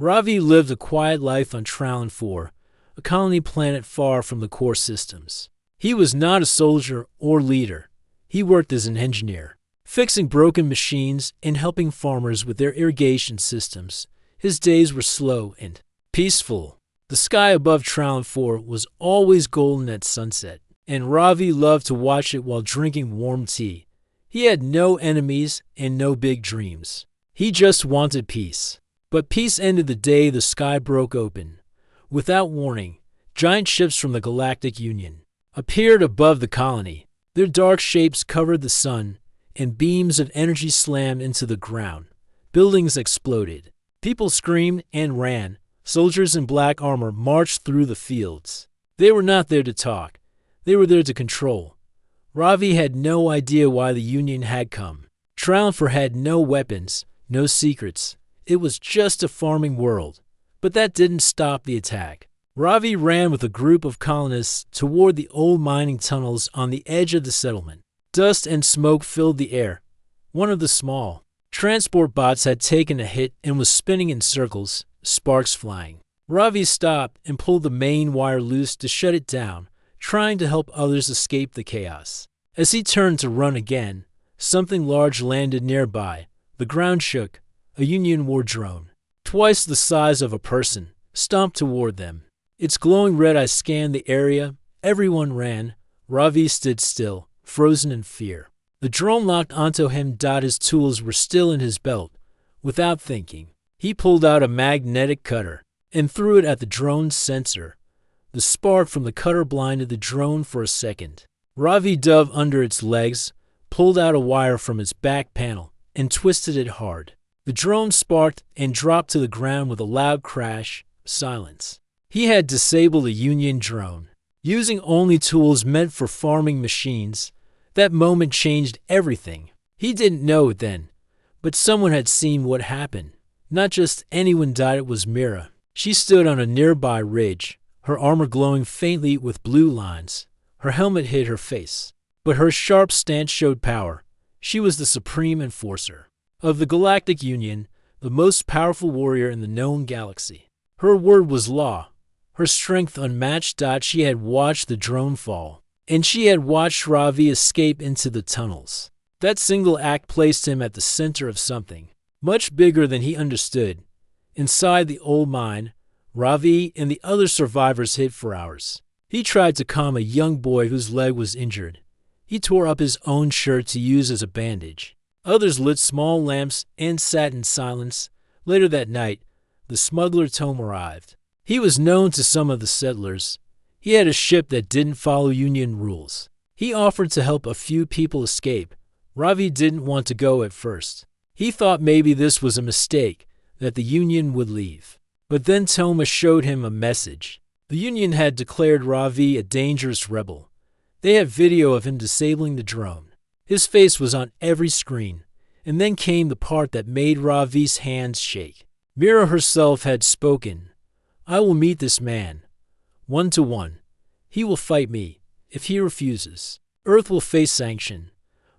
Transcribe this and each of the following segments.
Ravi lived a quiet life on Trallon 4, a colony planet far from the core systems. He was not a soldier or leader. He worked as an engineer, fixing broken machines and helping farmers with their irrigation systems. His days were slow and peaceful. The sky above Trallon 4 was always golden at sunset, and Ravi loved to watch it while drinking warm tea. He had no enemies and no big dreams. He just wanted peace. But peace ended the day the sky broke open. Without warning, giant ships from the Galactic Union appeared above the colony. Their dark shapes covered the sun, and beams of energy slammed into the ground. Buildings exploded. People screamed and ran. Soldiers in black armor marched through the fields. They were not there to talk. They were there to control. Ravi had no idea why the Union had come. Trallon 4 had no weapons, no secrets. It was just a farming world. But that didn't stop the attack. Ravi ran with a group of colonists toward the old mining tunnels on the edge of the settlement. Dust and smoke filled the air. One of the small transport bots had taken a hit and was spinning in circles, sparks flying. Ravi stopped and pulled the main wire loose to shut it down, trying to help others escape the chaos. As he turned to run again, something large landed nearby. The ground shook. A Union war drone, twice the size of a person, stomped toward them. Its glowing red eyes scanned the area. Everyone ran. Ravi stood still, frozen in fear. The drone locked onto him. His tools were still in his belt. Without thinking, he pulled out a magnetic cutter and threw it at the drone's sensor. The spark from the cutter blinded the drone for a second. Ravi dove under its legs, pulled out a wire from its back panel, and twisted it hard. The drone sparked and dropped to the ground with a loud crash. Silence. He had disabled a Union drone, using only tools meant for farming machines. That moment changed everything. He didn't know it then, but someone had seen what happened. Not just anyone died, it was Mira. She stood on a nearby ridge, her armor glowing faintly with blue lines. Her helmet hid her face, but her sharp stance showed power. She was the supreme enforcer of the Galactic Union, the most powerful warrior in the known galaxy. Her word was law, her strength unmatched. She had watched the drone fall, and she had watched Ravi escape into the tunnels. That single act placed him at the center of something much bigger than he understood. Inside the old mine, Ravi and the other survivors hid for hours. He tried to calm a young boy whose leg was injured. He tore up his own shirt to use as a bandage. Others lit small lamps and sat in silence. Later that night, the smuggler Tom arrived. He was known to some of the settlers. He had a ship that didn't follow Union rules. He offered to help a few people escape. Ravi didn't want to go at first. He thought maybe this was a mistake, that the Union would leave. But then Toma showed him a message. The Union had declared Ravi a dangerous rebel. They had video of him disabling the drone. His face was on every screen, and then came the part that made Ravi's hands shake. Mira herself had spoken. I will meet this man, 1-to-1. He will fight me. If he refuses, Earth will face sanction.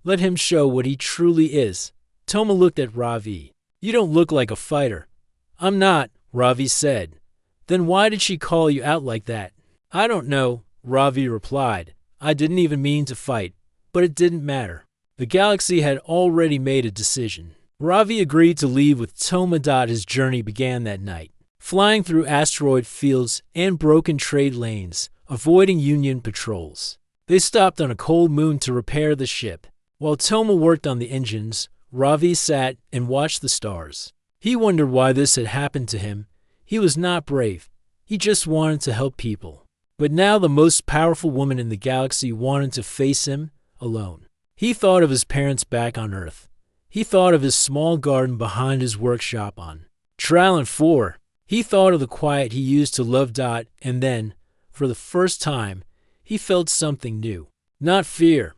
Let him show what he truly is. Toma looked at Ravi. You don't look like a fighter. I'm not, Ravi said. Then why did she call you out like that? I don't know, Ravi replied. I didn't even mean to fight. But it didn't matter. The galaxy had already made a decision. Ravi agreed to leave with Toma. His journey began that night, flying through asteroid fields and broken trade lanes, avoiding Union patrols. They stopped on a cold moon to repair the ship. While Toma worked on the engines, Ravi sat and watched the stars. He wondered why this had happened to him. He was not brave. He just wanted to help people. But now the most powerful woman in the galaxy wanted to face him alone. He thought of his parents back on Earth. He thought of his small garden behind his workshop on Trallon 4. He thought of the quiet he used to love. And then, for the first time, he felt something new. Not fear,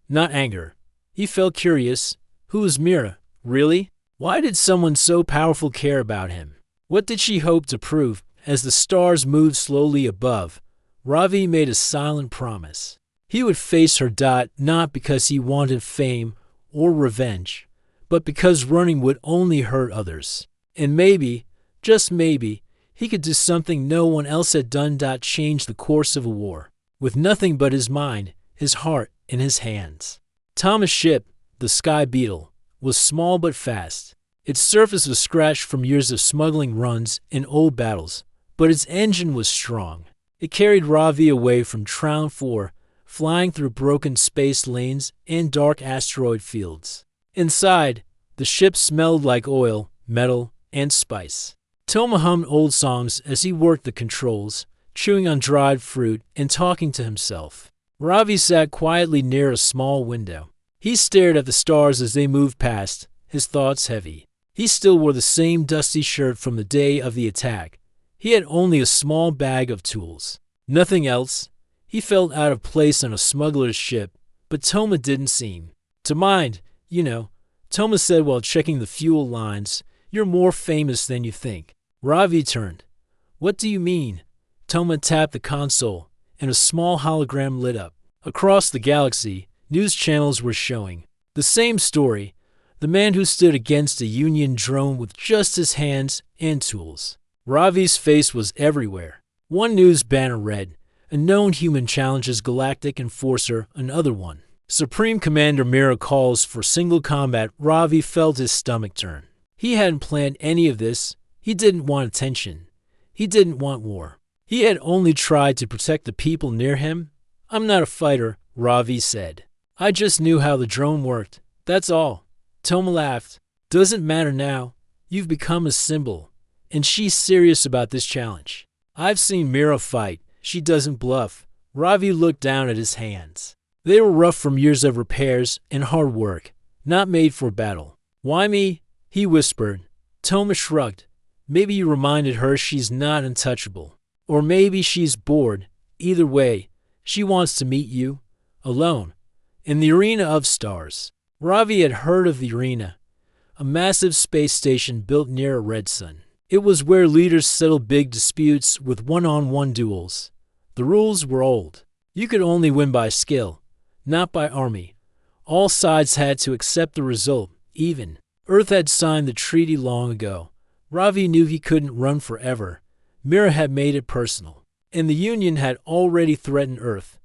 not anger. He felt curious. Who was Mira, really? Why did someone so powerful care about him? What did she hope to prove? As the stars moved slowly above, Ravi made a silent promise. He would face her. Not because he wanted fame or revenge, but because running would only hurt others. And maybe Just maybe, he could do something no one else had done. Change the course of a war, with nothing but his mind, his heart, and his hands. Thomas' ship, the Sky Beetle, was small but fast. Its surface was scratched from years of smuggling runs and old battles, but its engine was strong. It carried Ravi away from Trown 4, flying through broken space lanes and dark asteroid fields. Inside, the ship smelled like oil, metal, and spice. Toma hummed old songs as he worked the controls, chewing on dried fruit and talking to himself. Ravi sat quietly near a small window. He stared at the stars as they moved past, his thoughts heavy. He still wore the same dusty shirt from the day of the attack. He had only a small bag of tools. Nothing else. He felt out of place on a smuggler's ship, but Toma didn't seem to mind. Toma said while checking the fuel lines, "You're more famous than you think." Ravi turned. "What do you mean?" Toma tapped the console, and a small hologram lit up. Across the galaxy, news channels were showing the same story: the man who stood against a Union drone with just his hands and tools. Ravi's face was everywhere. One news banner read, "A known human challenges Galactic Enforcer," another one, "Supreme Commander Mira calls for single combat." Ravi felt his stomach turn. He hadn't planned any of this. He didn't want attention. He didn't want war. He had only tried to protect the people near him. "I'm not a fighter," Ravi said. "I just knew how the drone worked. That's all." Toma laughed. "Doesn't matter now. You've become a symbol. And she's serious about this challenge. I've seen Mira fight. She doesn't bluff." Ravi looked down at his hands. They were rough from years of repairs and hard work, not made for battle. "Why me?" he whispered. Toma shrugged. "Maybe you reminded her she's not untouchable. Or maybe she's bored. Either way, she wants to meet you. Alone. In the Arena of Stars." Ravi had heard of the Arena, a massive space station built near a red sun. It was where leaders settled big disputes with one-on-one duels. The rules were old. You could only win by skill, not by army. All sides had to accept the result, even. Earth had signed the treaty long ago. Ravi knew he couldn't run forever. Mira had made it personal. And the Union had already threatened Earth.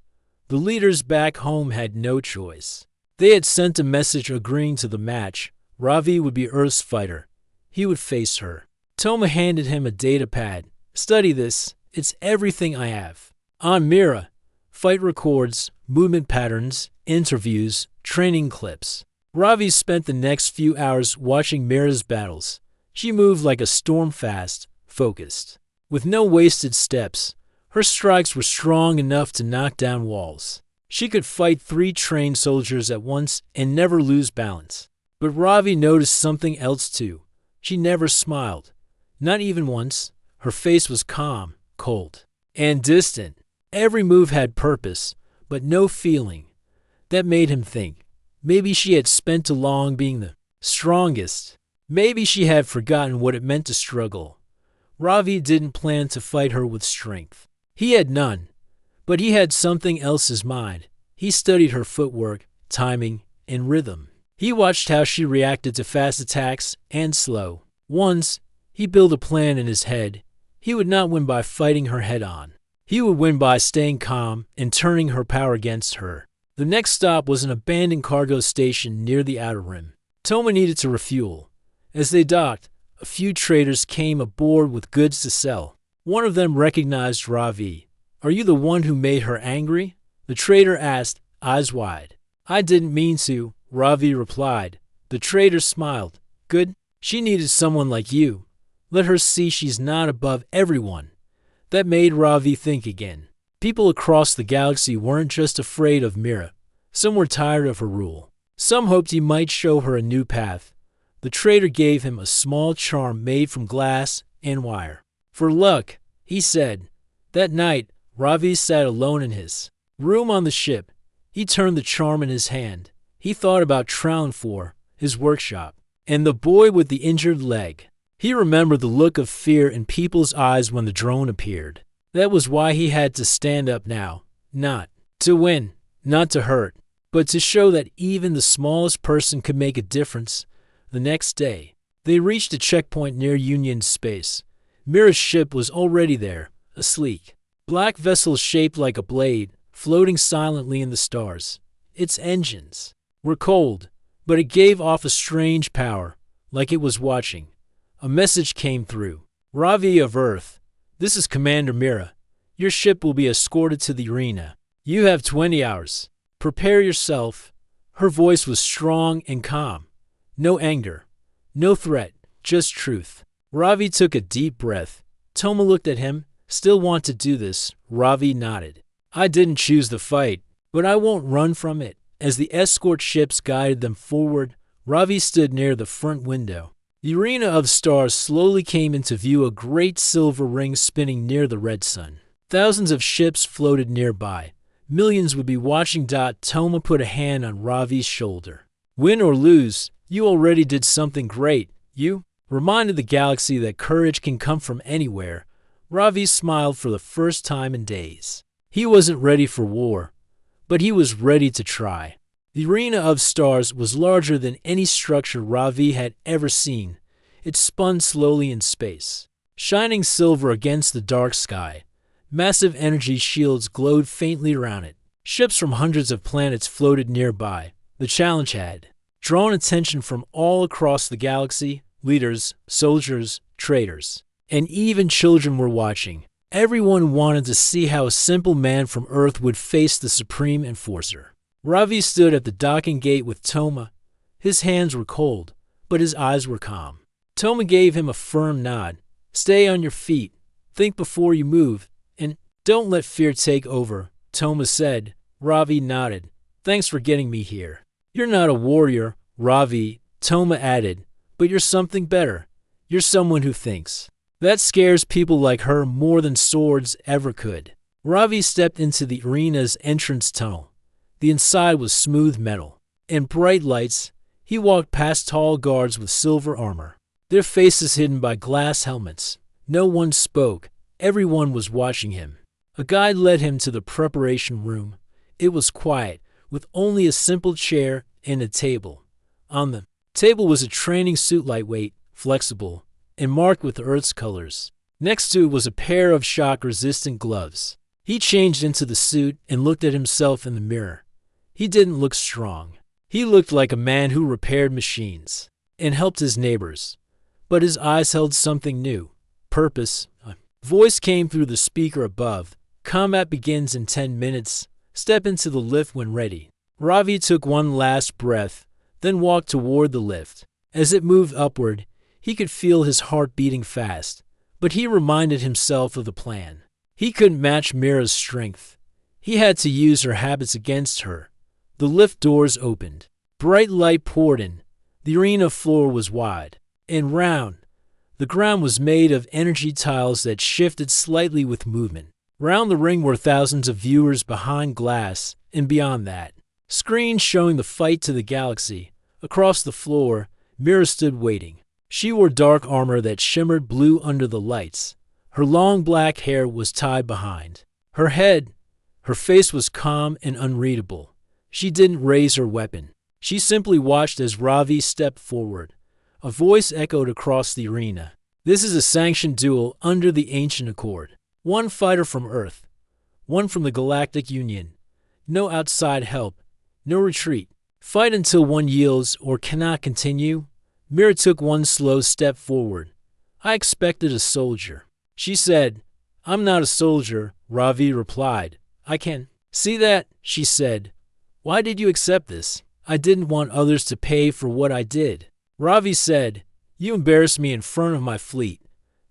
The leaders back home had no choice. They had sent a message agreeing to the match. Ravi would be Earth's fighter. He would face her. Toma handed him a data pad. "Study this. It's everything I have. On Mira, fight records, movement patterns, interviews, training clips." Ravi spent the next few hours watching Mira's battles. She moved like a storm, fast, focused. With no wasted steps, her strikes were strong enough to knock down walls. She could fight 3 trained soldiers at once and never lose balance. But Ravi noticed something else too. She never smiled. Not even once. Her face was calm, cold, and distant. Every move had purpose, but no feeling. That made him think. Maybe she had spent too long being the strongest. Maybe she had forgotten what it meant to struggle. Ravi didn't plan to fight her with strength. He had none. But he had something else in mind. He studied her footwork, timing, and rhythm. He watched how she reacted to fast attacks and slow. Once, he built a plan in his head. He would not win by fighting her head-on. He would win by staying calm and turning her power against her. The next stop was an abandoned cargo station near the Outer Rim. Toma needed to refuel. As they docked, a few traders came aboard with goods to sell. One of them recognized Ravi. "Are you the one who made her angry?" the trader asked, eyes wide. "I didn't mean to," Ravi replied. The trader smiled. "Good. She needed someone like you. Let her see she's not above everyone." That made Ravi think again. People across the galaxy weren't just afraid of Mira. Some were tired of her rule. Some hoped he might show her a new path. The trader gave him a small charm made from glass and wire. "For luck," he said. That night, Ravi sat alone in his room on the ship. He turned the charm in his hand. He thought about Trown 4, his workshop, and the boy with the injured leg. He remembered the look of fear in people's eyes when the drone appeared. That was why he had to stand up now. Not to win, not to hurt, but to show that even the smallest person could make a difference. The next day, they reached a checkpoint near Union space. Mira's ship was already there, a sleek, black vessel shaped like a blade, floating silently in the stars. Its engines were cold, but it gave off a strange power, like it was watching. A message came through. Ravi of Earth, this is Commander Mira. Your ship will be escorted to the arena. You have 20 hours. Prepare yourself. Her voice was strong and calm. No anger, no threat, just truth. Ravi took a deep breath. Toma looked at him. Still want to do this? Ravi nodded. I didn't choose the fight, but I won't run from it. As the escort ships guided them forward, Ravi stood near the front window. The arena of stars slowly came into view, a great silver ring spinning near the red sun. Thousands of ships floated nearby. Millions would be watching. Toma put a hand on Ravi's shoulder. Win or lose, you already did something great. You reminded the galaxy that courage can come from anywhere. Ravi smiled for the first time in days. He wasn't ready for war, but he was ready to try. The arena of stars was larger than any structure Ravi had ever seen. It spun slowly in space, shining silver against the dark sky. Massive energy shields glowed faintly around it. Ships from hundreds of planets floated nearby. The challenge had drawn attention from all across the galaxy. Leaders, soldiers, traders, and even children were watching. Everyone wanted to see how a simple man from Earth would face the supreme enforcer. Ravi stood at the docking gate with Toma. His hands were cold, but his eyes were calm. Toma gave him a firm nod. Stay on your feet. Think before you move, and don't let fear take over, Toma said. Ravi nodded. Thanks for getting me here. You're not a warrior, Ravi, Toma added, but you're something better. You're someone who thinks. That scares people like her more than swords ever could. Ravi stepped into the arena's entrance tunnel. The inside was smooth metal and bright lights. He walked past tall guards with silver armor, their faces hidden by glass helmets. No one spoke. Everyone was watching him. A guide led him to the preparation room. It was quiet, with only a simple chair and a table. On the table was a training suit, lightweight, flexible, and marked with Earth's colors. Next to it was a pair of shock-resistant gloves. He changed into the suit and looked at himself in the mirror. He didn't look strong. He looked like a man who repaired machines and helped his neighbors. But his eyes held something new. Purpose. A voice came through the speaker above. Combat begins in 10 minutes. Step into the lift when ready. Ravi took one last breath, then walked toward the lift. As it moved upward, he could feel his heart beating fast. But he reminded himself of the plan. He couldn't match Mira's strength. He had to use her habits against her. The lift doors opened. Bright light poured in. The arena floor was wide and round. The ground was made of energy tiles that shifted slightly with movement. Round the ring were thousands of viewers behind glass, and beyond that, screens showing the fight to the galaxy. Across the floor, Mira stood waiting. She wore dark armor that shimmered blue under the lights. Her long black hair was tied behind her face was calm and unreadable. She didn't raise her weapon. She simply watched as Ravi stepped forward. A voice echoed across the arena. This is a sanctioned duel under the Ancient Accord. One fighter from Earth, one from the Galactic Union. No outside help, no retreat. Fight until one yields or cannot continue. Mira took one slow step forward. I expected a soldier. She said, I'm not a soldier, Ravi replied. I can see that, she said. Why did you accept this? I didn't want others to pay for what I did. Ravi said, you embarrassed me in front of my fleet.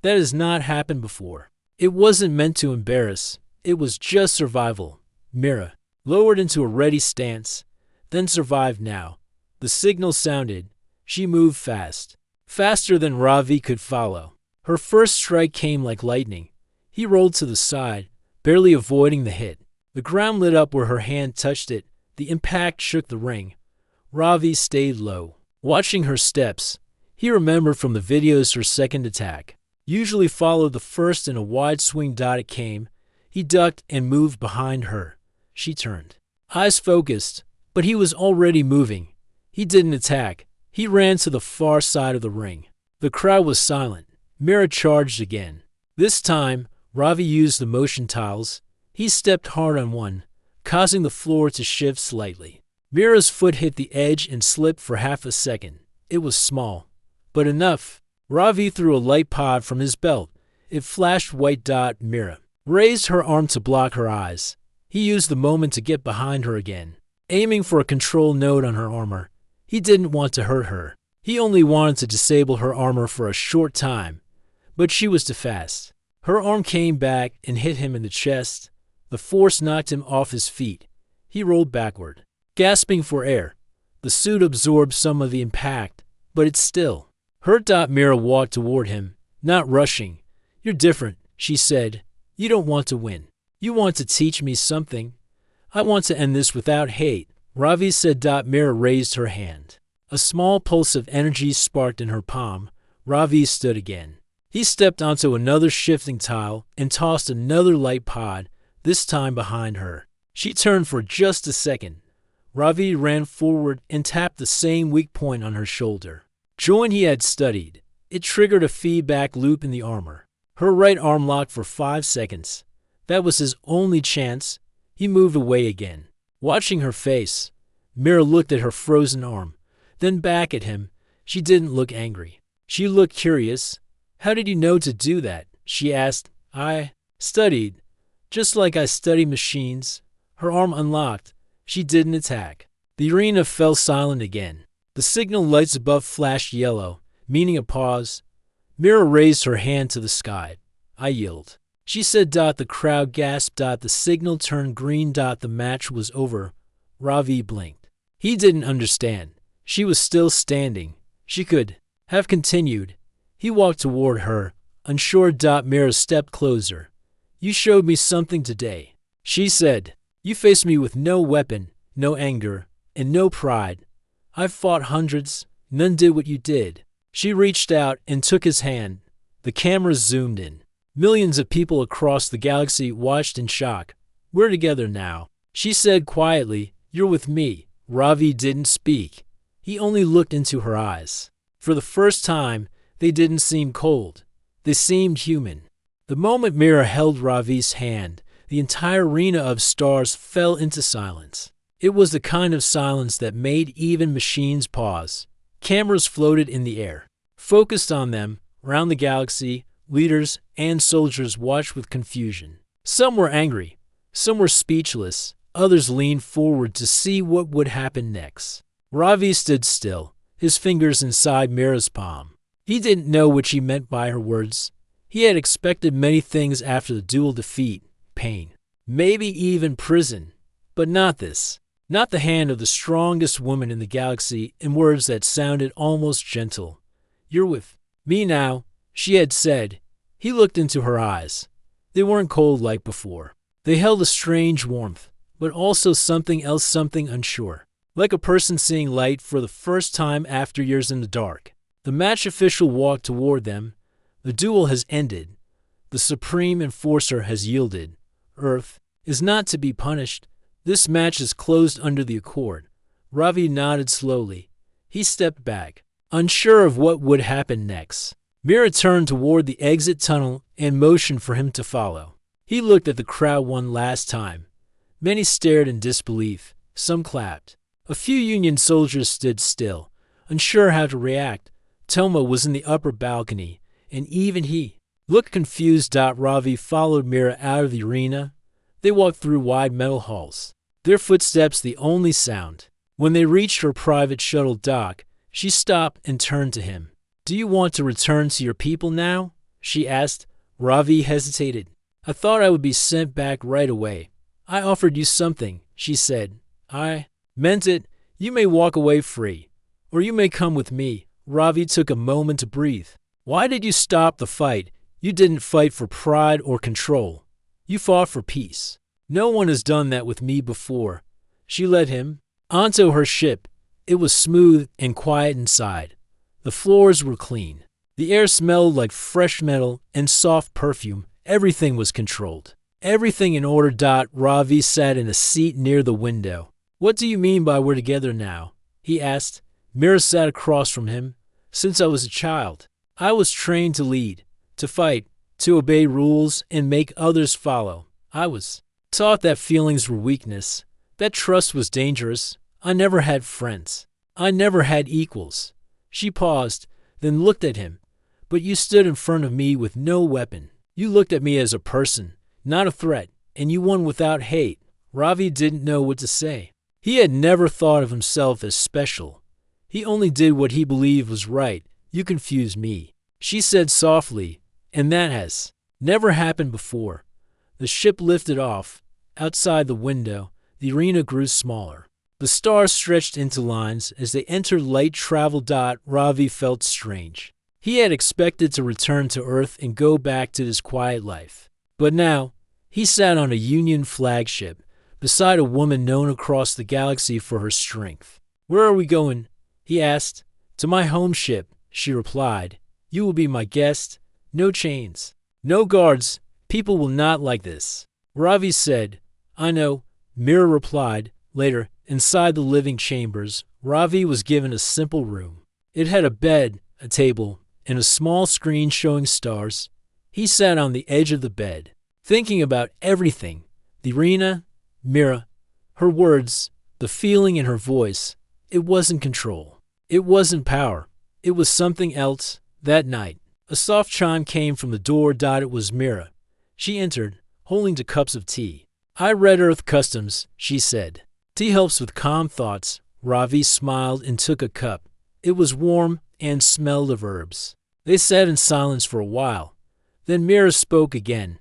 That has not happened before. It wasn't meant to embarrass. It was just survival. Mira lowered into a ready stance, then survived now. The signal sounded. She moved fast, faster than Ravi could follow. Her first strike came like lightning. He rolled to the side, barely avoiding the hit. The ground lit up where her hand touched it. The impact shook the ring. Ravi stayed low, watching her steps. He remembered from the videos her second attack usually followed the first in a wide swing. It came. He ducked and moved behind her. She turned, eyes focused, but he was already moving. He didn't attack. He ran to the far side of the ring. The crowd was silent. Mira charged again. This time, Ravi used the motion tiles. He stepped hard on one, causing the floor to shift slightly. Mira's foot hit the edge and slipped for half a second. It was small, but enough. Ravi threw a light pod from his belt. It flashed white dot. Mira raised her arm to block her eyes. He used the moment to get behind her again, aiming for a control node on her armor. He didn't want to hurt her. He only wanted to disable her armor for a short time, but she was too fast. Her arm came back and hit him in the chest. The force knocked him off his feet. He rolled backward, gasping for air. The suit absorbed some of the impact, but it still hurt. Mira walked toward him, not rushing. "You're different," she said. "You don't want to win. You want to teach me something. I want to end this without hate," Ravi said. Mira raised her hand. A small pulse of energy sparked in her palm. Ravi stood again. He stepped onto another shifting tile and tossed another light pod, this time behind her. She turned for just a second. Ravi ran forward and tapped the same weak point on her shoulder. Joint he had studied. It triggered a feedback loop in the armor. Her right arm locked for 5 seconds. That was his only chance. He moved away again. Watching her face, Mira looked at her frozen arm, then back at him. She didn't look angry. She looked curious. "How did you know to do that?" she asked. "I studied, just like I study machines." Her arm unlocked. She didn't attack. The arena fell silent again. The signal lights above flashed yellow, meaning a pause. Mira raised her hand to the sky. "I yield," she said. The crowd gasped. The signal turned green. The match was over. Ravi blinked. He didn't understand. She was still standing. She could have continued. He walked toward her, unsure. Mira stepped closer. "You showed me something today," she said. "You faced me with no weapon, no anger, and no pride. I've fought hundreds. None did what you did." She reached out and took his hand. The cameras zoomed in. Millions of people across the galaxy watched in shock. "We're together now," she said quietly. "You're with me." Ravi didn't speak. He only looked into her eyes. For the first time, they didn't seem cold. They seemed human. The moment Mira held Ravi's hand, the entire arena of stars fell into silence. It was the kind of silence that made even machines pause. Cameras floated in the air, focused on them. Around the galaxy, leaders and soldiers watched with confusion. Some were angry. Some were speechless. Others leaned forward to see what would happen next. Ravi stood still, his fingers inside Mira's palm. He didn't know what she meant by her words. He had expected many things after the dual defeat: pain, maybe even prison. But not this. Not the hand of the strongest woman in the galaxy, in words that sounded almost gentle. "You're with me now," she had said. He looked into her eyes. They weren't cold like before. They held a strange warmth, but also something else, something unsure. Like a person seeing light for the first time after years in the dark. The match official walked toward them. "The duel has ended. The Supreme Enforcer has yielded. Earth is not to be punished. This match is closed under the Accord." Ravi nodded slowly. He stepped back, unsure of what would happen next. Mira turned toward the exit tunnel and motioned for him to follow. He looked at the crowd one last time. Many stared in disbelief. Some clapped. A few Union soldiers stood still, unsure how to react. Toma was in the upper balcony, and even he looked confused. Ravi followed Mira out of the arena. They walked through wide metal halls, their footsteps the only sound. When they reached her private shuttle dock, she stopped and turned to him. "Do you want to return to your people now?" she asked. Ravi hesitated. "I thought I would be sent back right away." "I offered you something," she said. "I meant it. You may walk away free, or you may come with me." Ravi took a moment to breathe. "Why did you stop the fight? You didn't fight for pride or control. You fought for peace." "No one has done that with me before." She led him onto her ship. It was smooth and quiet inside. The floors were clean. The air smelled like fresh metal and soft perfume. Everything was controlled. Everything in order. Ravi sat in a seat near the window. "What do you mean by we're together now?" he asked. Mira sat across from him. "Since I was a child, I was trained to lead, to fight, to obey rules and make others follow. I was taught that feelings were weakness, that trust was dangerous. I never had friends. I never had equals. She paused, then looked at him. But you stood in front of me with no weapon. You looked at me as a person, not a threat, and you won without hate. Ravi didn't know what to say. He had never thought of himself as special. He only did what he believed was right. You confuse me, she said softly, and that has never happened before. The ship lifted off. Outside the window, the arena grew smaller. The stars stretched into lines as they entered light travel. Ravi felt strange. He had expected to return to Earth and go back to his quiet life. But now, he sat on a Union flagship, beside a woman known across the galaxy for her strength. "Where are we going?" he asked. "To my home ship," she replied. "You will be my guest. No chains. No guards. People will not like this." Ravi said. "I know," Mira replied. Later, inside the living chambers, Ravi was given a simple room. It had a bed, a table, and a small screen showing stars. He sat on the edge of the bed, thinking about everything. The arena, Mira, her words, the feeling in her voice. It wasn't control. It wasn't power. It was something else. That night, a soft chime came from the door. It was Mira. She entered, holding 2 cups of tea. "I read Earth Customs," she said. "Tea helps with calm thoughts." Ravi smiled and took a cup. It was warm and smelled of herbs. They sat in silence for a while. Then Mira spoke again.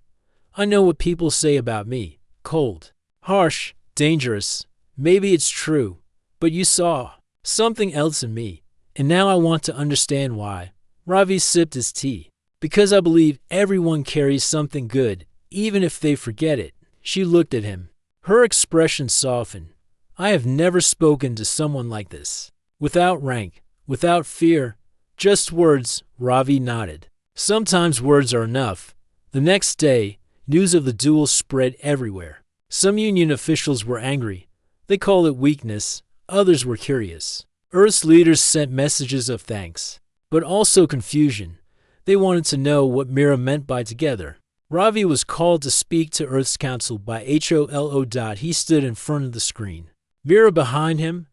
"I know what people say about me. Cold, harsh, dangerous. Maybe it's true. But you saw something else in me, and now I want to understand why." Ravi sipped his tea. "Because I believe everyone carries something good, even if they forget it." She looked at him. Her expression softened. "I have never spoken to someone like this. Without rank, without fear. Just words." Ravi nodded. "Sometimes words are enough." The next day, news of the duel spread everywhere. Some Union officials were angry. They called it weakness. Others were curious. Earth's leaders sent messages of thanks, but also confusion. They wanted to know what Mira meant by together. Ravi was called to speak to Earth's Council by HOLO. He stood in front of the screen. Mira behind him.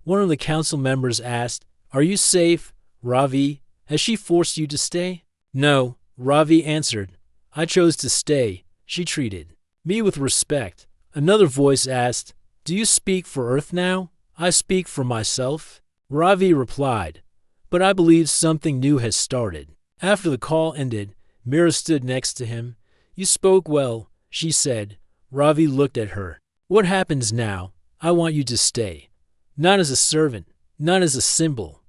One of the council members asked, "Are you safe, Ravi? Has she forced you to stay?" "No," Ravi answered. "I chose to stay." She treated me with respect. Another voice asked, "Do you speak for Earth now?" "I speak for myself," Ravi replied. "But I believe something new has started." After the call ended, Mira stood next to him. "You spoke well," she said. Ravi looked at her. "What happens now? I want you to stay. Not as a servant, not as a symbol,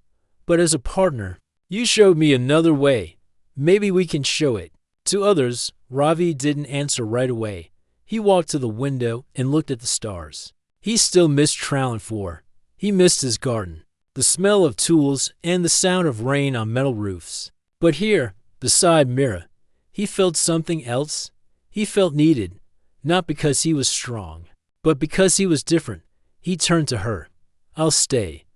but as a partner. You showed me another way. Maybe we can show it to others." Ravi didn't answer right away. He walked to the window and looked at the stars. He still missed Tralanfor. He missed his garden, the smell of tools, and the sound of rain on metal roofs. But here, beside Mira, he felt something else. He felt needed, not because he was strong, but because he was different. He turned to her. "I'll stay,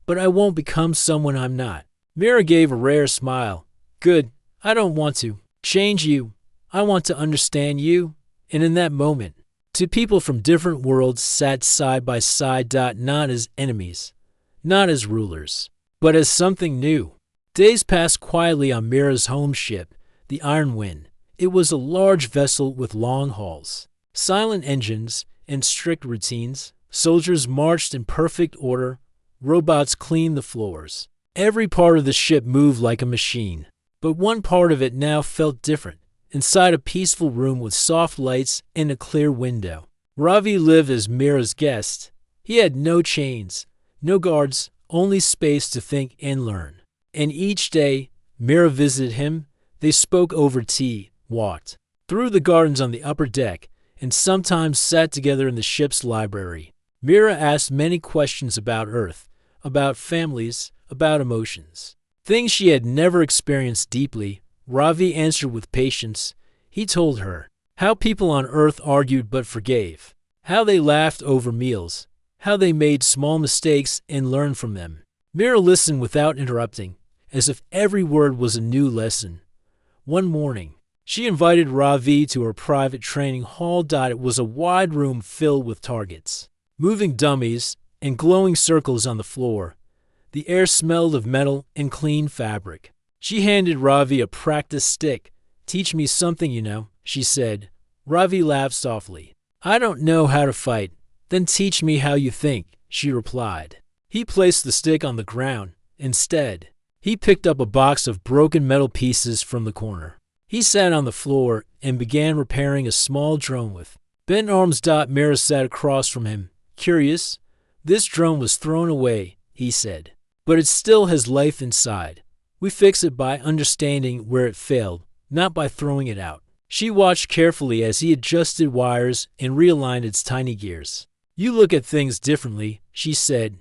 but I won't become someone I'm not." Mira gave a rare smile. "Good. I don't want to change you. I want to understand you." And in that moment, 2 people from different worlds sat side by side. Not as enemies, not as rulers, but as something new. Days passed quietly on Mira's home ship, the Iron Wind. It was a large vessel with long hauls, silent engines, and strict routines. Soldiers marched in perfect order. Robots cleaned the floors. Every part of the ship moved like a machine. But one part of it now felt different. Inside a peaceful room with soft lights and a clear window, Ravi lived as Mira's guest. He had no chains, no guards, only space to think and learn. And each day, Mira visited him. They spoke over tea, walked through the gardens on the upper deck, and sometimes sat together in the ship's library. Mira asked many questions about Earth, about families, about emotions. Things she had never experienced deeply. Ravi answered with patience. He told her how people on Earth argued but forgave, how they laughed over meals, how they made small mistakes and learned from them. Mira listened without interrupting, as if every word was a new lesson. One morning, She invited Ravi to her private training hall. It was a wide room filled with targets, moving dummies, and glowing circles on the floor. The air smelled of metal and clean fabric. She handed Ravi a practice stick. "Teach me something, she said. Ravi laughed softly. "I don't know how to fight." "Then teach me how you think," she replied. He placed the stick on the ground. Instead, he picked up a box of broken metal pieces from the corner. He sat on the floor and began repairing a small drone with bent arms. Mira sat across from him, curious. "This drone was thrown away," he said, "but it still has life inside. We fix it by understanding where it failed, not by throwing it out." She watched carefully as he adjusted wires and realigned its tiny gears. "You look at things differently," she said.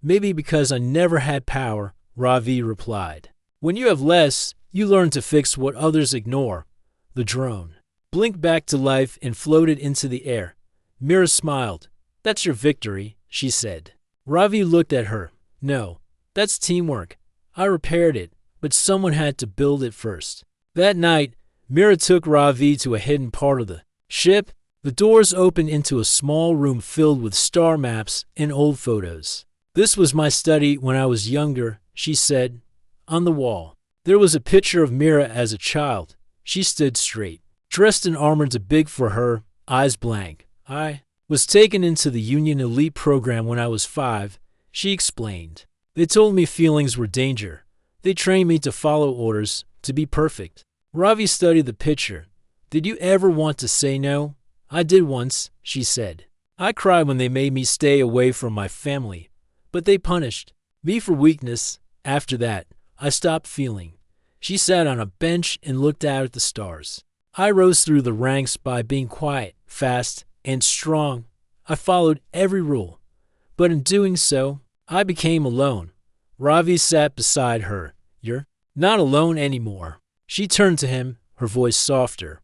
"Maybe because I never had power," Ravi replied. "When you have less, you learn to fix what others ignore." The drone blinked back to life and floated into the air. Mira smiled. "That's your victory," she said. Ravi looked at her. "No, that's teamwork. I repaired it, but someone had to build it first." That night, Mira took Ravi to a hidden part of the ship. The doors opened into a small room filled with star maps and old photos. "This was my study when I was younger," she said. On the wall, there was a picture of Mira as a child. She stood straight, dressed in armor too big for her, eyes blank. "I was taken into the Union Elite program when I was 5, she explained. "They told me feelings were danger. They trained me to follow orders, to be perfect." Ravi studied the picture. "Did you ever want to say no?" "I did once," she said. "I cried when they made me stay away from my family, but they punished me for weakness. After that, I stopped feeling." She sat on a bench and looked out at the stars. "I rose through the ranks by being quiet, fast, and strong. I followed every rule, but in doing so, I became alone." Ravi sat beside her. "You're not alone anymore." She turned to him, her voice softer.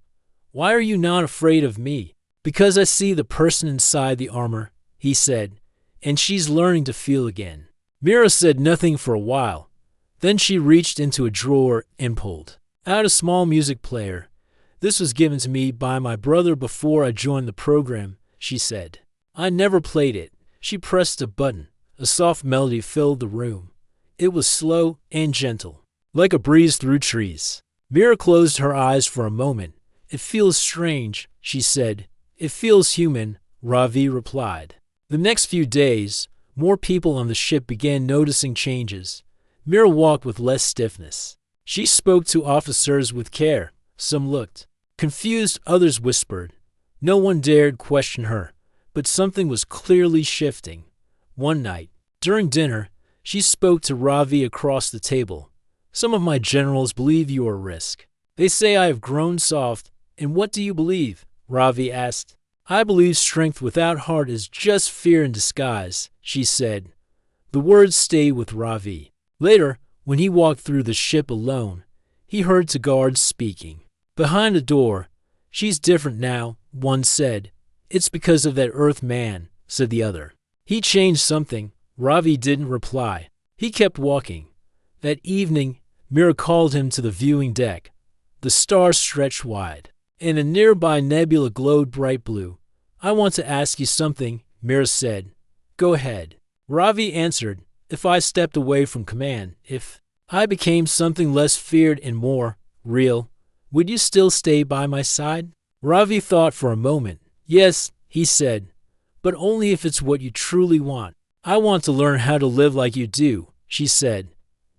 "Why are you not afraid of me?" "Because I see the person inside the armor," he said, "and she's learning to feel again." Mira said nothing for a while. Then she reached into a drawer and pulled out a small music player. "This was given to me by my brother before I joined the program," she said. "I never played it." She pressed a button. A soft melody filled the room. It was slow and gentle, like a breeze through trees. Mira closed her eyes for a moment. "It feels strange," she said. "It feels human," Ravi replied. The next few days, more people on the ship began noticing changes. Mira walked with less stiffness. She spoke to officers with care. Some looked confused, others whispered. No one dared question her, but something was clearly shifting. One night, during dinner, she spoke to Ravi across the table. "Some of my generals believe you are a risk. They say I have grown soft." "And what do you believe?" Ravi asked. "I believe strength without heart is just fear in disguise," she said. The words stayed with Ravi. Later, when he walked through the ship alone, he heard two guards speaking. Behind the door, "She's different now," one said. "It's because of that Earth man," said the other. "He changed something." Ravi didn't reply. He kept walking. That evening, Mira called him to the viewing deck. The stars stretched wide, and a nearby nebula glowed bright blue. "I want to ask you something," Mira said. "Go ahead." Ravi answered, "If I stepped away from command, if I became something less feared and more real, would you still stay by my side?" Ravi thought for a moment. "Yes," he said, "but only if it's what you truly want." "I want to learn how to live like you do," she said.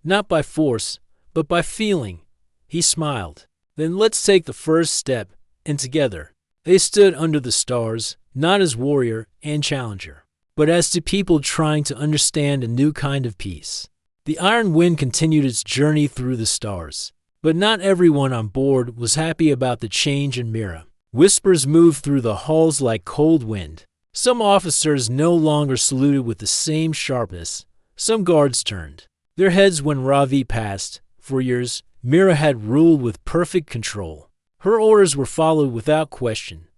"Not by force, but by feeling." He smiled. "Then let's take the first step," and together they stood under the stars, not as warrior and challenger, but as two people trying to understand a new kind of peace. The Iron Wind continued its journey through the stars, but not everyone on board was happy about the change in Mira. Whispers moved through the halls like cold wind. Some officers no longer saluted with the same sharpness. Some guards turned their heads when Ravi passed. For years, Mira had ruled with perfect control. Her orders were followed without question.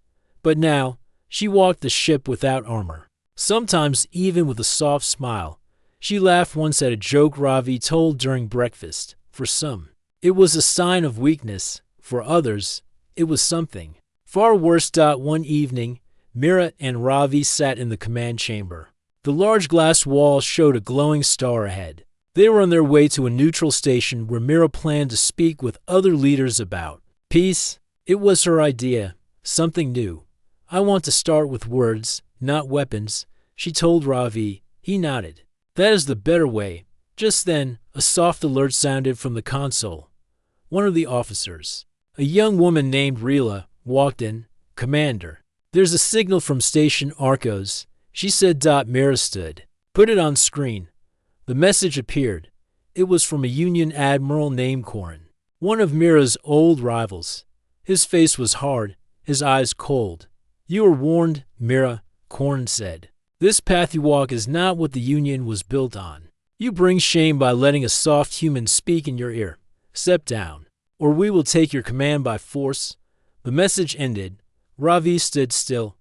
But now, she walked the ship without armor, sometimes even with a soft smile. She laughed once at a joke Ravi told during breakfast. For some, it was a sign of weakness. For others, it was something. Far worse. One evening, Mira and Ravi sat in the command chamber. The large glass wall showed a glowing star ahead. They were on their way to a neutral station where Mira planned to speak with other leaders about peace. It was her idea, something new. I want to start with words, not weapons, she told Ravi. He nodded. That is the better way. Just then, a soft alert sounded from the console. One of the officers, a young woman named Rila, walked in. Commander, there's a signal from Station Arcos, she said. Mira stood. Put it on screen. The message appeared. It was from a Union admiral named Corin, one of Mira's old rivals. His face was hard, his eyes cold. You were warned, Mira, Corin said. This path you walk is not what the Union was built on. You bring shame by letting a soft human speak in your ear. Step down, or we will take your command by force. The message ended. Ravi stood still.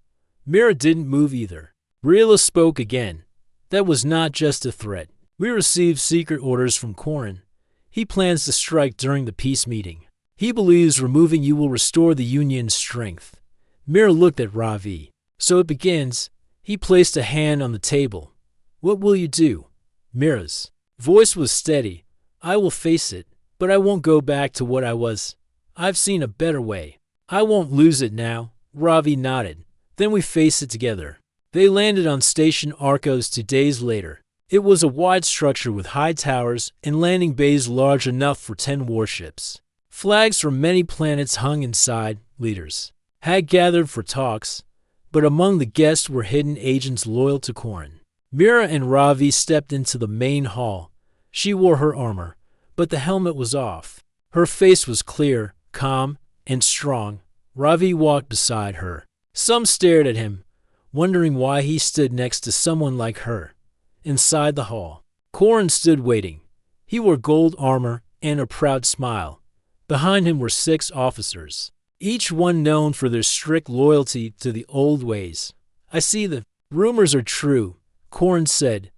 Mira didn't move either. Rila spoke again. That was not just a threat. We received secret orders from Corin. He plans to strike during the peace meeting. He believes removing you will restore the Union's strength. Mira looked at Ravi. So it begins. He placed a hand on the table. What will you do? Mira's voice was steady. I will face it, but I won't go back to what I was. I've seen a better way. I won't lose it now. Ravi nodded. Then we face it together. They landed on Station Arcos 2 days later. It was a wide structure with high towers and landing bays large enough for 10 warships. Flags from many planets hung inside. Leaders had gathered for talks, but among the guests were hidden agents loyal to Corin. Mira and Ravi stepped into the main hall. She wore her armor, but the helmet was off. Her face was clear, calm, and strong. Ravi walked beside her. Some stared at him, wondering why he stood next to someone like her. Inside the hall, Corin stood waiting. He wore gold armor and a proud smile. Behind him were 6 officers, each one known for their strict loyalty to the old ways. I see the rumors are true, Corin said.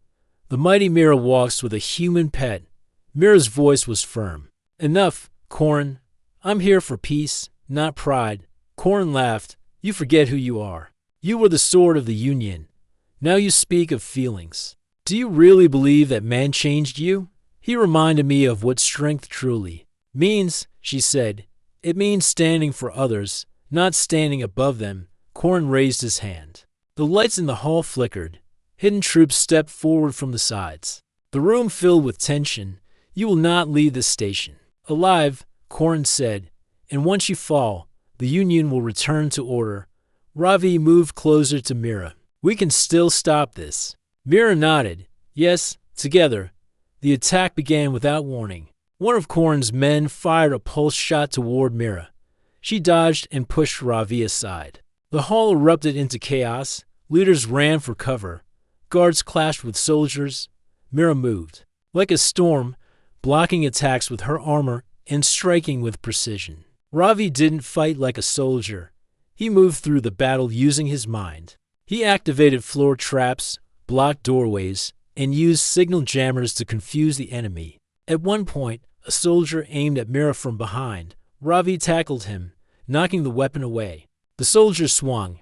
The mighty Mira walks with a human pet. Mira's voice was firm. Enough, Corin. I'm here for peace, not pride. Corin laughed. You forget who you are. You were the sword of the Union. Now you speak of feelings. Do you really believe that man changed you? He reminded me of what strength truly means, she said. It means standing for others, not standing above them. Corin raised his hand. The lights in the hall flickered. Hidden troops stepped forward from the sides. The room filled with tension. You will not leave this station alive, Corin said, and once you fall, the Union will return to order. Ravi moved closer to Mira. We can still stop this. Mira nodded. Yes, together. The attack began without warning. One of Corin's men fired a pulse shot toward Mira. She dodged and pushed Ravi aside. The hall erupted into chaos. Leaders ran for cover. Guards clashed with soldiers. Mira moved like a storm, blocking attacks with her armor and striking with precision. Ravi didn't fight like a soldier. He moved through the battle using his mind. He activated floor traps, blocked doorways, and used signal jammers to confuse the enemy. At one point, a soldier aimed at Mira from behind. Ravi tackled him, knocking the weapon away. The soldier swung,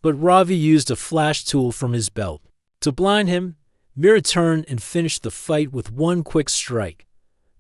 but Ravi used a flash tool from his belt. To blind him, Mira turned and finished the fight with one quick strike.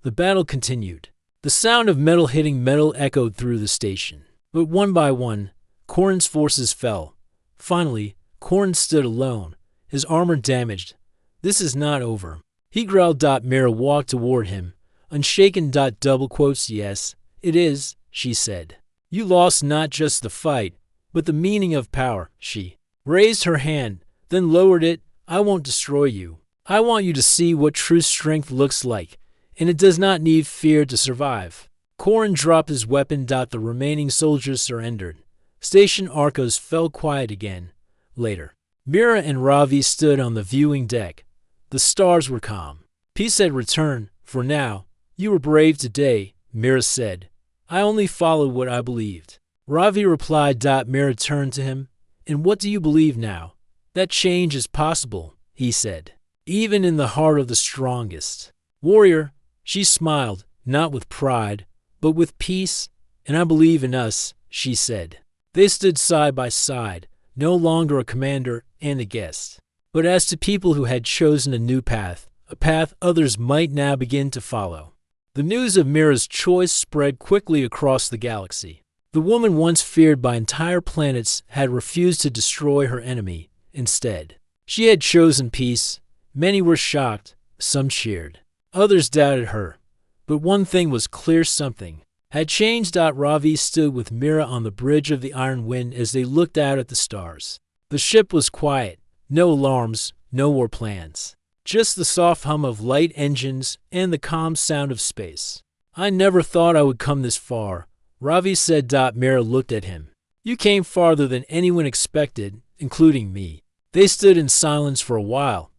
The battle continued. The sound of metal hitting metal echoed through the station. But one by one, Corin's forces fell. Finally, Corin stood alone, his armor damaged. This is not over. He growled. Mira walked toward him, unshaken. Yes, it is, she said. You lost not just the fight, but the meaning of power. She raised her hand, then lowered it. I won't destroy you. I want you to see what true strength looks like, and it does not need fear to survive. Corin dropped his weapon. The remaining soldiers surrendered. Station Arcos fell quiet again. Later, Mira and Ravi stood on the viewing deck. The stars were calm. Peace had returned, for now. You were brave today, Mira said. I only followed what I believed. Ravi replied. Mira turned to him. And what do you believe now? That change is possible, he said. Even in the heart of the strongest. Warrior, she smiled, not with pride, but with peace. And I believe in us, she said. They stood side by side, no longer a commander and a guest, but as to people who had chosen a new path, a path others might now begin to follow. The news of Mira's choice spread quickly across the galaxy. The woman once feared by entire planets had refused to destroy her enemy. Instead, she had chosen peace. Many were shocked, some cheered. Others doubted her. But one thing was clear: something had changed. Ravi stood with Mira on the bridge of the Iron Wind as they looked out at the stars. The ship was quiet, no alarms, no war plans. Just the soft hum of light engines and the calm sound of space. I never thought I would come this far, Ravi said. Mira looked at him. You came farther than anyone expected, including me. They stood in silence for a while.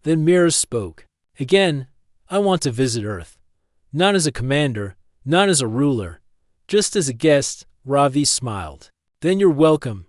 Then Mira spoke. Again, I want to visit Earth. Not as a commander, not as a ruler, just as a guest. Ravi smiled. Then you're welcome.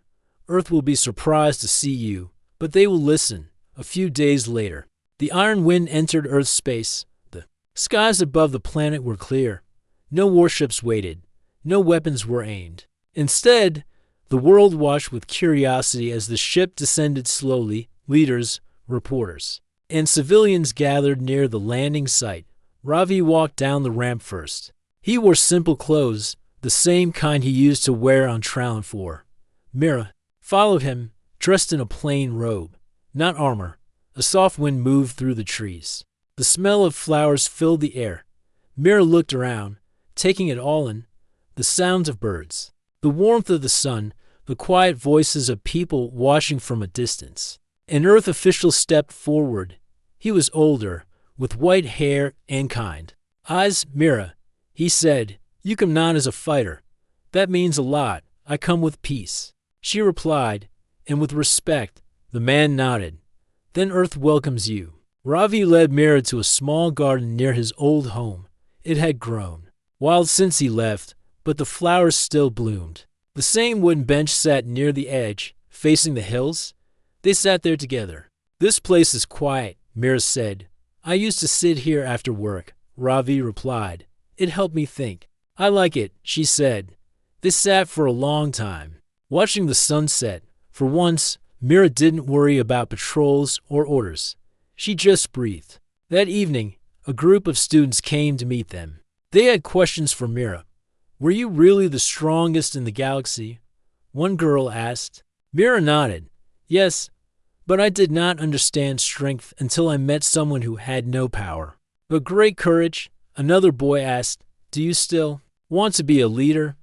Earth will be surprised to see you, but they will listen. A few days later, the Iron Wind entered Earth's space. The skies above the planet were clear. No warships waited. No weapons were aimed. Instead, the world watched with curiosity as the ship descended slowly. Leaders, reporters, and civilians gathered near the landing site. Ravi walked down the ramp first. He wore simple clothes, the same kind he used to wear on Trallon 4. Mira followed him, dressed in a plain robe, not armor. A soft wind moved through the trees. The smell of flowers filled the air. Mira looked around, taking it all in. The sounds of birds, the warmth of the sun, the quiet voices of people watching from a distance. An Earth official stepped forward. He was older, with white hair and kind eyes. Mira, he said, you come not as a fighter. That means a lot. I come with peace. She replied, and with respect. The man nodded. Then Earth welcomes you. Ravi led Mira to a small garden near his old home. It had grown wild since he left, but the flowers still bloomed. The same wooden bench sat near the edge, facing the hills. They sat there together. This place is quiet, Mira said. I used to sit here after work, Ravi replied. It helped me think. I like it, she said. They sat for a long time, watching the sunset. For once, Mira didn't worry about patrols or orders. She just breathed. That evening, a group of students came to meet them. They had questions for Mira. Were you really the strongest in the galaxy? One girl asked. Mira nodded. Yes, but I did not understand strength until I met someone who had no power, but great courage. Another boy asked, do you still want to be a leader?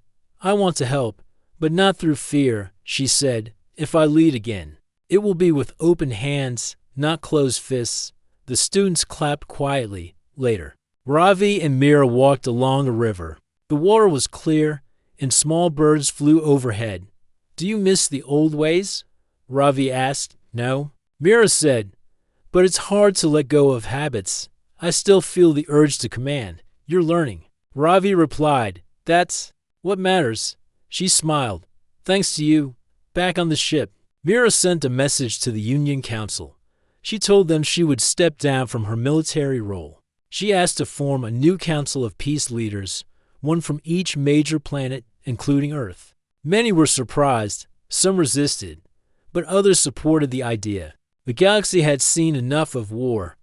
I want to help, but not through fear, she said. If I lead again, it will be with open hands, not closed fists. The students clapped quietly. Later, Ravi and Mira walked along a river. The water was clear, and small birds flew overhead. Do you miss the old ways? Ravi asked. No, Mira said, but it's hard to let go of habits. I still feel the urge to command. You're learning. Ravi replied. That's what matters. She smiled. Thanks to you. Back on the ship, Mira sent a message to the Union Council. She told them she would step down from her military role. She asked to form a new council of peace leaders, one from each major planet, including Earth. Many were surprised, some resisted, but others supported the idea. The galaxy had seen enough of war.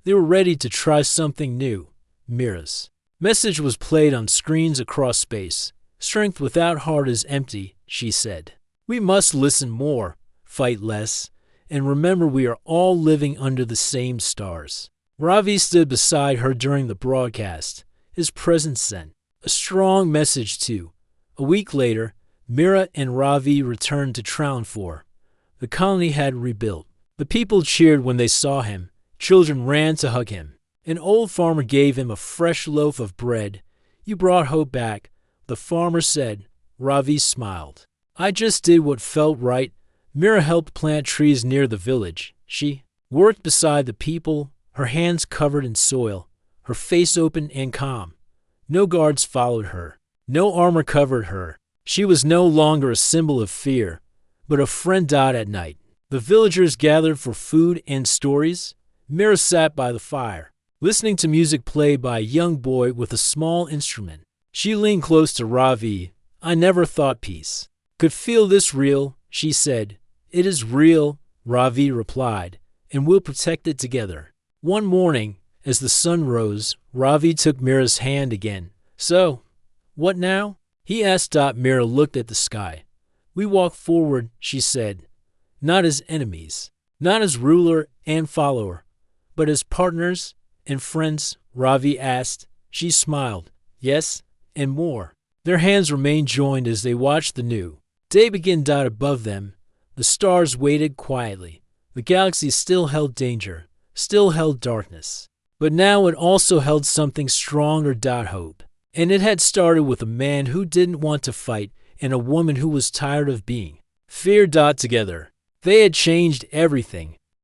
They were ready to try something new. Mira's message was played on screens across space. Strength without heart is empty, she said. We must listen more, fight less, and remember we are all living under the same stars. Ravi stood beside her during the broadcast. His presence sent a strong message too. A week later, Mira and Ravi returned to Trallon 4. The colony had rebuilt. The people cheered when they saw him. Children ran to hug him. An old farmer gave him a fresh loaf of bread. You brought hope back, the farmer said. Ravi smiled. I just did what felt right. Mira helped plant trees near the village. She worked beside the people, her hands covered in soil, her face open and calm. No guards followed her. No armor covered her. She was no longer a symbol of fear, but a friend. At night, the villagers gathered for food and stories. Mira sat by the fire, listening to music played by a young boy with a small instrument. She leaned close to Ravi. I never thought peace could feel this real, she said. It is real, Ravi replied, and we'll protect it together. One morning, as the sun rose, Ravi took Mira's hand again. So, what now? He asked. Mira looked at the sky. We walk forward, she said, not as enemies, not as ruler and follower, but as partners and friends, Ravi asked. She smiled. Yes, and more. Their hands remained joined as they watched the new day begin. Above them, the stars waited quietly. The galaxy still held danger, still held darkness. But now it also held something stronger. Hope. And it had started with a man who didn't want to fight and a woman who was tired of being. Fear. Together, they had changed everything.